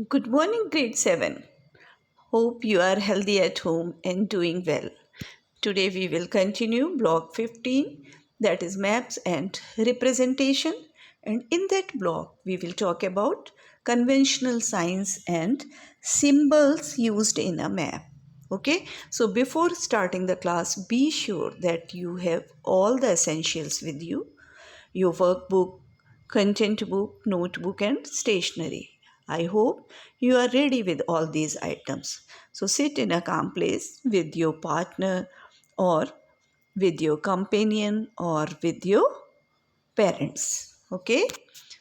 Good morning, grade 7. Hope you are healthy at home and doing well. Today we will continue block 15, that is maps and representation. And in that block, we will talk about conventional signs and symbols used in a map. Okay, so before starting the class, be sure that you have all the essentials with you: your workbook, content book, notebook, and stationery. I hope you are ready with all these items. So sit in a calm place with your partner or with your companion or with your parents. Okay?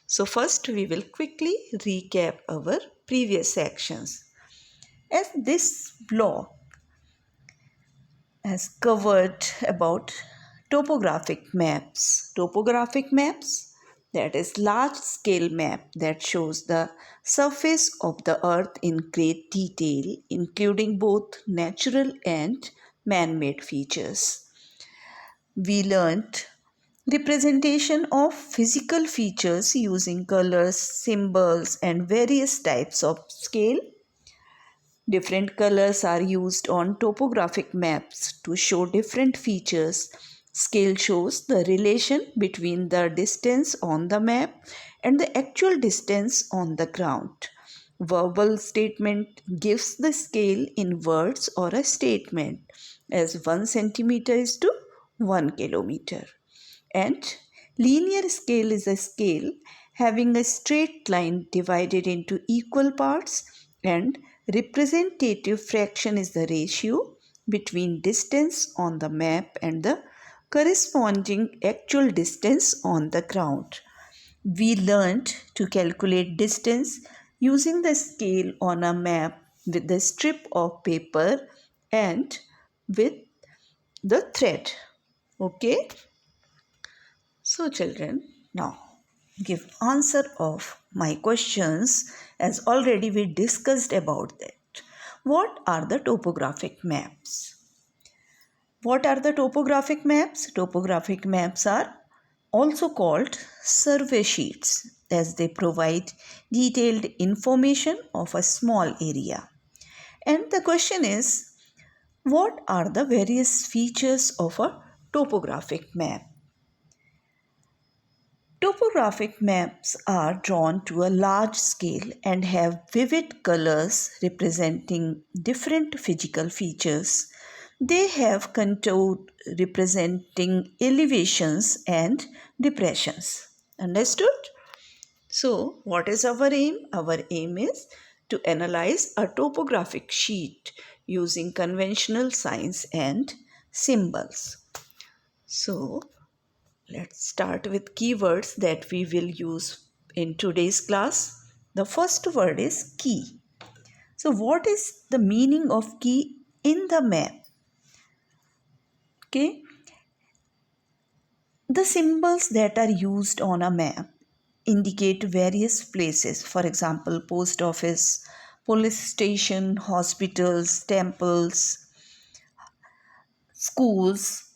So first we will quickly recap our previous sections. As this block has covered about topographic maps. Topographic maps, that is large scale map that shows the surface of the earth in great detail, including both natural and man-made features. We learnt representation of physical features using colors, symbols, and various types of scale. Different colors are used on topographic maps to show different features. Scale shows the relation between the distance on the map and the actual distance on the ground. Verbal statement gives the scale in words or a statement, as 1 centimeter is to 1 kilometer. And linear scale is a scale having a straight line divided into equal parts, and representative fraction is the ratio between distance on the map and the corresponding actual distance on the ground. We learned to calculate distance using the scale on a map with the strip of paper and with the thread. Okay? So children, now give answer of my questions, as already we discussed about that. What are the topographic maps? What are the topographic maps? Topographic maps are also called survey sheets, as they provide detailed information of a small area. And the question is, what are the various features of a topographic map? Topographic maps are drawn to a large scale and have vivid colors representing different physical features. They have contour representing elevations and depressions. Understood? So, what is our aim? Our aim is to analyze a topographic sheet using conventional signs and symbols. So, let's start with keywords that we will use in today's class. The first word is key. So, what is the meaning of key in the map? Okay, the symbols that are used on a map indicate various places. For example, post office, police station, hospitals, temples, schools.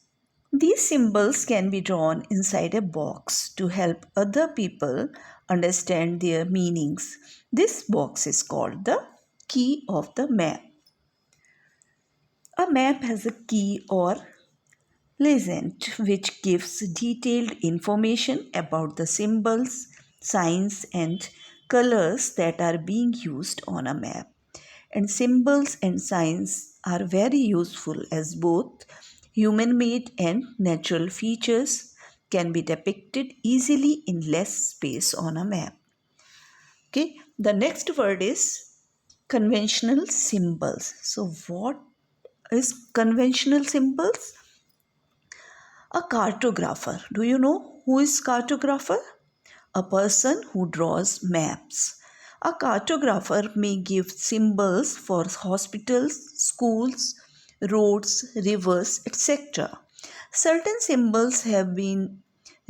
These symbols can be drawn inside a box to help other people understand their meanings. This box is called the key of the map. A map has a key or legend which gives detailed information about the symbols, signs, and colors that are being used on a map. And symbols and signs are very useful, as both human made and natural features can be depicted easily in less space on a map. Okay, the next word is conventional symbols. So, what is conventional symbols? A cartographer. Do you know who is cartographer? A person who draws maps. A cartographer may give symbols for hospitals, schools, roads, rivers, etc. Certain symbols have been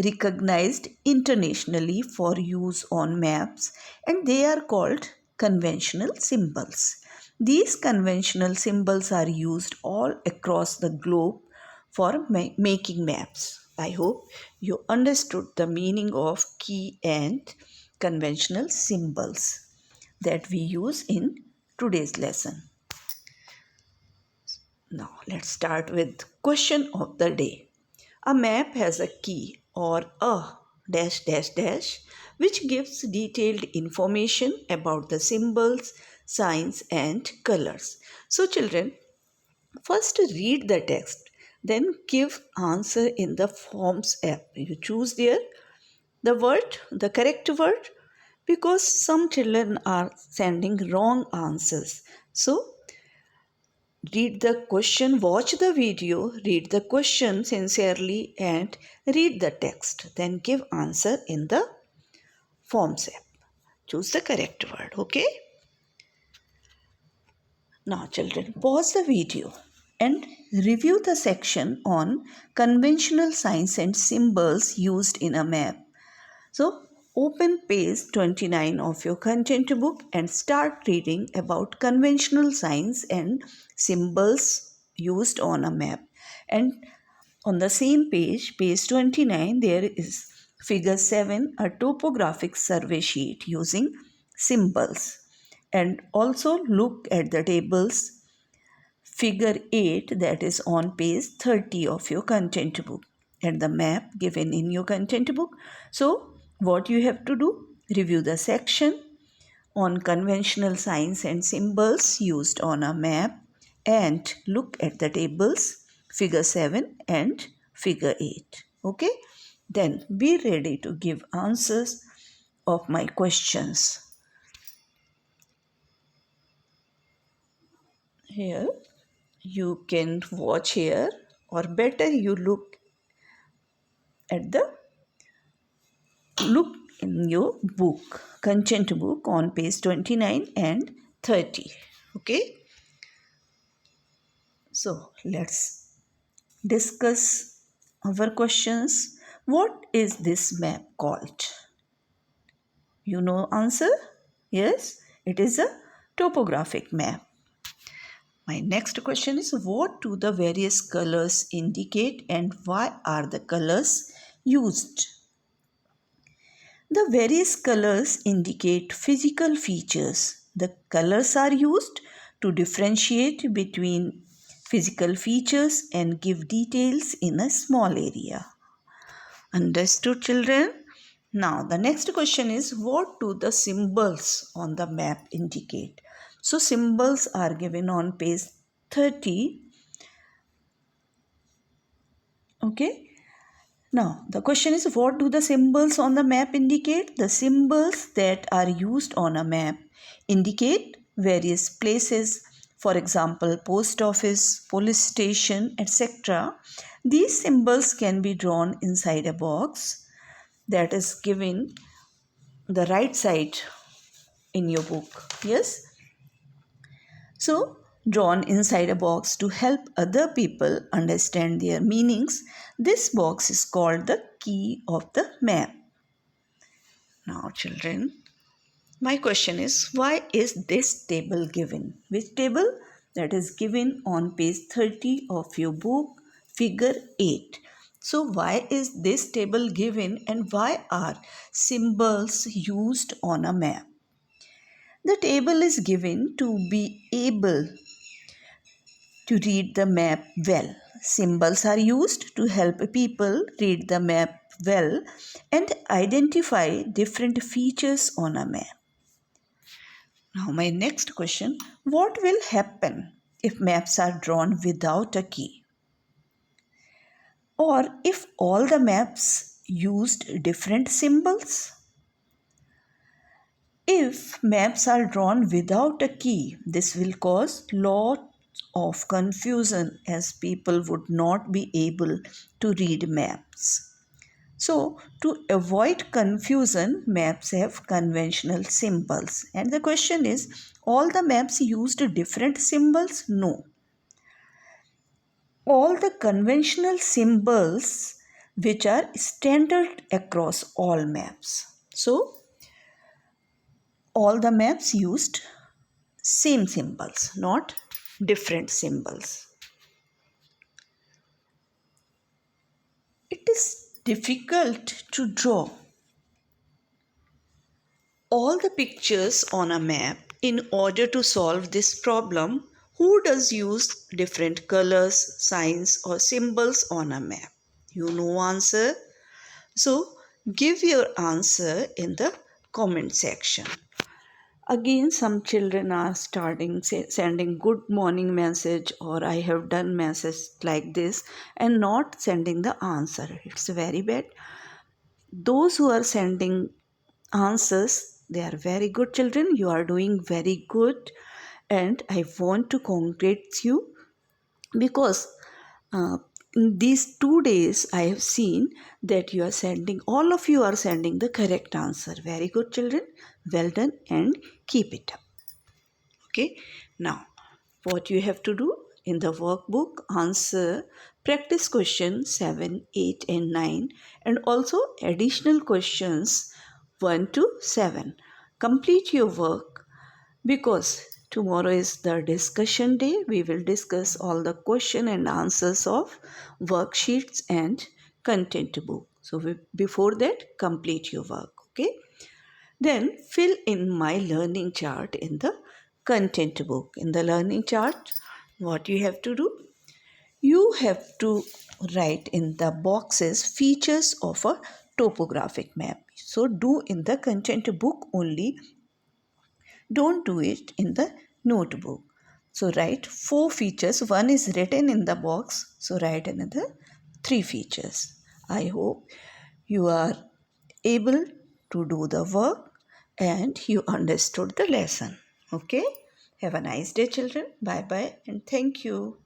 recognized internationally for use on maps, and they are called conventional symbols. These conventional symbols are used all across the globe for making maps. I hope you understood the meaning of key and conventional symbols. that we use in today's lesson. Now let's start with question of the day. A map has a key or a dash dash dash which gives detailed information about the symbols, signs and colors. So children, first read the text, then give answer in the Forms app. You choose there the correct word, because some children are sending wrong answers. So read the question, watch the video, read the question sincerely and read the text. Then give answer in the Forms app. Choose the correct word, okay? Now children, pause the video and review the section on conventional signs and symbols used in a map. So open page 29 of your content book and start reading about conventional signs and symbols used on a map. And on the same page, page 29, there is figure 7, a topographic survey sheet using symbols. And also look at the tables figure 8, that is on page 30 of your content book, and the map given in your content book. So what you have to do, review the section on conventional signs and symbols used on a map and look at the tables figure 7 and figure 8. Okay, then be ready to give answers of my questions. Here you can watch here, or better you look in your book, content book on page 29 and 30. Okay, so let's discuss our questions. What is this map called? You know answer? Yes, it is a topographic map. My next question is, what do the various colors indicate and why are the colors used? The various colors indicate physical features. The colors are used to differentiate between physical features and give details in a small area. Understood, children? Now, the next question is, what do the symbols on the map indicate? So, symbols are given on page 30. Okay. Now, the question is, what do the symbols on the map indicate? The symbols that are used on a map indicate various places, for example, post office, police station, etc. These symbols can be drawn inside a box that is given the right side in your book. Yes? So, drawn inside a box to help other people understand their meanings. This box is called the key of the map. Now, children, my question is, why is this table given? Which table? That is given on page 30 of your book, figure 8. So, why is this table given and why are symbols used on a map? The table is given to be able to read the map well. Symbols are used to help people read the map well and identify different features on a map. Now, my next question, what will happen if maps are drawn without a key? Or if all the maps used different symbols? If maps are drawn without a key, this will cause lots of confusion as people would not be able to read maps. So, to avoid confusion, maps have conventional symbols. And the question is, all the maps used different symbols? No. All the conventional symbols which are standard across all maps. So, all the maps used same symbols, not different symbols. It is difficult to draw all the pictures on a map. In order to solve this problem, who does use different colors, signs, or symbols on a map? You know answer? So give your answer in the comment section. Again, some children are starting sending good morning message or I have done message like this and not sending the answer. It's very bad. Those who are sending answers, they are very good children. You are doing very good, and I want to congratulate you because uh, in these 2 days I have seen that you are sending, all of you are sending the correct answer. Very good children, well done, and keep it up. Okay, now what you have to do in the workbook, answer practice question 7, 8, and 9, and also additional questions 1 to 7. Complete your work because tomorrow is the discussion day. We will discuss all the question and answers of worksheets and content book. So before that, complete your work. Okay. Then fill in my learning chart in the content book. In the learning chart, what you have to do? You have to write in the boxes features of a topographic map. So do in the content book only. Don't do it in the notebook. So write 4 features. One is written in the box. So write another 3 features. I hope you are able to do the work and you understood the lesson. Okay? Have a nice day, children. Bye bye and thank you.